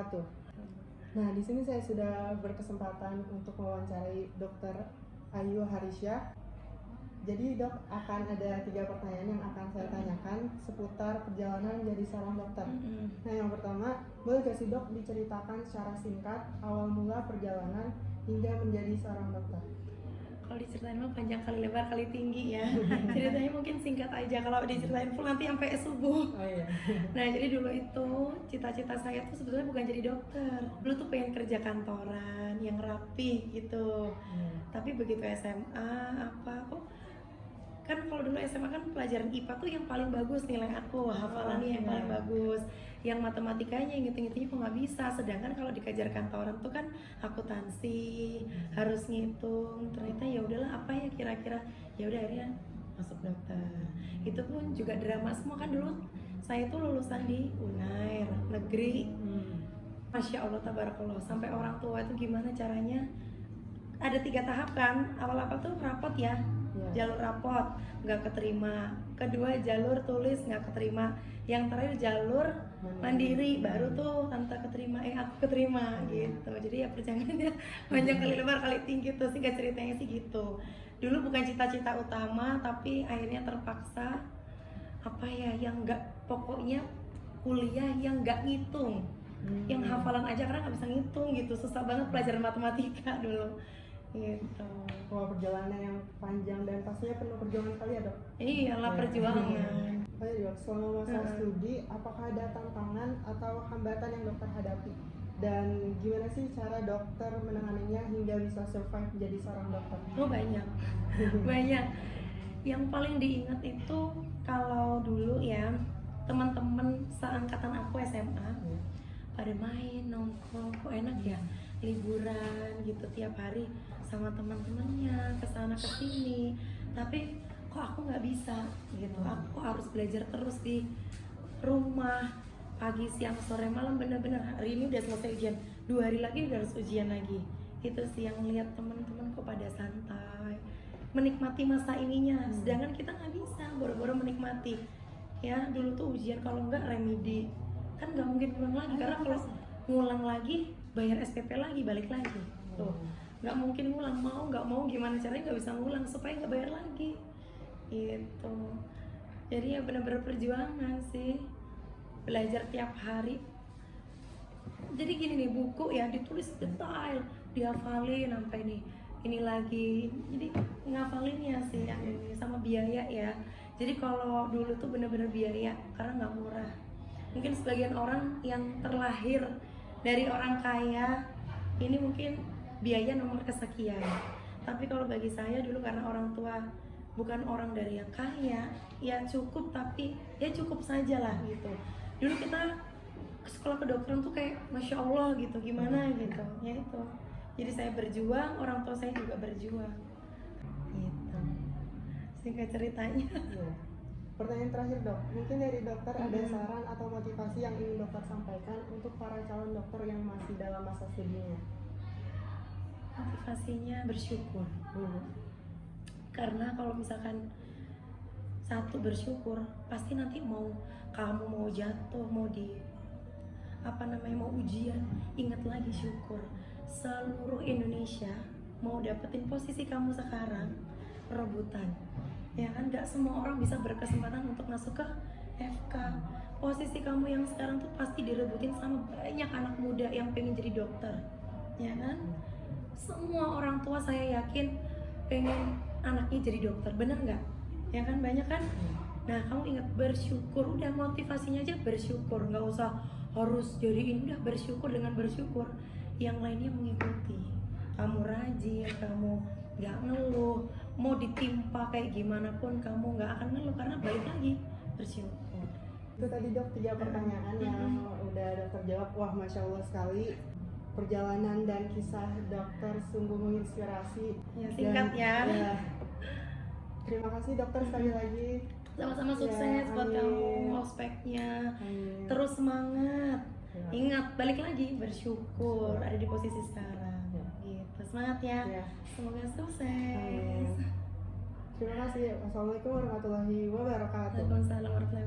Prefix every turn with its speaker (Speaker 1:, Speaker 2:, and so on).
Speaker 1: wabarakatuh. Nah, di sini saya sudah berkesempatan untuk mewawancarai Dr. Ayu Harisya. Jadi dok, akan ada 3 pertanyaan yang akan saya tanyakan seputar perjalanan menjadi seorang dokter. Nah, yang pertama, boleh gak sih dok diceritakan secara singkat awal mula perjalanan hingga menjadi seorang dokter?
Speaker 2: Kalau diceritain mah panjang kali lebar kali tinggi ya. Ceritanya mungkin singkat aja, kalau diceritain full nanti sampai subuh.
Speaker 1: Oh iya.
Speaker 2: Nah, jadi dulu itu cita-cita saya tuh sebetulnya bukan jadi dokter. Dulu tuh pengen kerja kantoran yang rapi gitu. Tapi begitu SMA kok kan kalau dulu SMA kan pelajaran IPA tuh yang paling bagus nilai aku, hafalannya yang paling bagus, yang matematikanya, yang ngitung-ngitungnya kok nggak bisa. Sedangkan kalau dikejar kantoran tuh kan akuntansi, harus ngitung. Ternyata ya udahlah, apa ya kira-kira, ya udah akhirnya masuk dokter. Itu pun juga drama semua kan. Dulu saya tuh lulusan di Unair negeri. Masya Allah tabarakallah, sampai orang tua itu gimana caranya, ada 3 tahap kan. Awal-awal tuh rapot ya, jalur rapot nggak keterima, kedua jalur tulis nggak keterima, yang terakhir jalur mandiri baru tuh tante keterima, aku keterima gitu. Jadi ya perjalanannya panjang kali lebar kali tinggi tuh, singkat ceritanya sih gitu. Dulu bukan cita-cita utama, tapi akhirnya terpaksa yang nggak, pokoknya kuliah yang nggak ngitung, yang hafalan aja karena nggak bisa ngitung gitu. Susah banget pelajaran matematika dulu gitu.
Speaker 1: Wah, perjalanan yang panjang dan pastinya penuh perjuangan kali ya dok?
Speaker 2: Iyalah, perjuangan.
Speaker 1: Oh iya dok, selama masa studi apakah ada tantangan atau hambatan yang dokter hadapi? Dan gimana sih cara dokter menanganinya hingga bisa survive menjadi seorang dokter?
Speaker 2: Oh banyak, banyak. Yang paling diingat itu kalau dulu ya, teman-teman seangkatan aku SMA pada main, nongkrong, kok enak ya, liburan gitu tiap hari sama teman-temannya, kesana kesini. Tapi kok aku nggak bisa gitu, aku harus belajar terus di rumah, pagi, siang, sore, malam. Bener-bener hari ini udah selesai ujian, 2 hari lagi udah harus ujian lagi. Itu sih yang lihat teman-teman kok pada santai, menikmati masa ininya, sedangkan kita nggak bisa, boro-boro menikmati. Ya dulu tuh ujian kalau nggak remedi kan nggak mungkin ngulang lagi, karena kalau ngulang lagi bayar SPP lagi, balik lagi tuh, nggak mungkin ngulang. Mau nggak mau gimana caranya nggak bisa ngulang supaya nggak bayar lagi gitu. Jadi ya benar-benar perjuangan sih, belajar tiap hari. Jadi gini nih, buku ya ditulis detail, dihafalin sampai ini lagi. Jadi ngafalinnya sih yang ini, sama biaya ya. Jadi kalau dulu tuh bener-bener biaya karena nggak murah. Mungkin sebagian orang yang terlahir dari orang kaya ini mungkin biaya nomor kesekian. Tapi kalau bagi saya dulu karena orang tua bukan orang dari yang kaya, ya cukup, tapi ya cukup saja lah gitu. Dulu kita ke sekolah kedokteran tuh kayak Masya Allah gitu, gimana gitu, ya itu. Jadi saya berjuang, orang tua saya juga berjuang gitu. Singkat ceritanya.
Speaker 1: Pertanyaan terakhir dok, mungkin dari dokter ada saran atau motivasi yang ingin dokter sampaikan untuk para calon dokter yang masih dalam masa studinya?
Speaker 2: Motivasinya bersyukur. Karena kalau misalkan satu bersyukur, pasti nanti kamu mau jatuh, mau mau ujian, ingat lagi syukur. Seluruh Indonesia mau dapetin posisi kamu sekarang, rebutan. Ya kan, nggak semua orang bisa berkesempatan untuk masuk ke FK. Posisi kamu yang sekarang tuh pasti direbutin sama banyak anak muda yang pengen jadi dokter, ya kan? Semua orang tua saya yakin pengen anaknya jadi dokter, bener nggak? Ya kan, banyak kan? Nah, kamu ingat bersyukur, udah motivasinya aja bersyukur, nggak usah harus jadi ini, udah bersyukur. Dengan bersyukur, yang lainnya mengikuti. Kamu rajin, kamu nggak ngeluh, mau ditimpa kayak gimana pun kamu nggak akan ngeluh karena balik lagi bersyukur.
Speaker 1: Itu tadi dok 3 pertanyaan yang udah dokter jawab. Wah, Masya Allah sekali. Perjalanan dan kisah dokter sungguh menginspirasi.
Speaker 2: Ya, singkat ya.
Speaker 1: Terima kasih dokter sekali lagi.
Speaker 2: Sama-sama sukses buat kamu ospeknya. Terus semangat. Ingat, balik lagi bersyukur ada di posisi sekarang. Gitu, semangat ya. Semoga sukses.
Speaker 1: Terima kasih. Wassalamualaikum warahmatullahi wabarakatuh.
Speaker 2: Waalaikumsalam warahmatullahi wabarakatuh.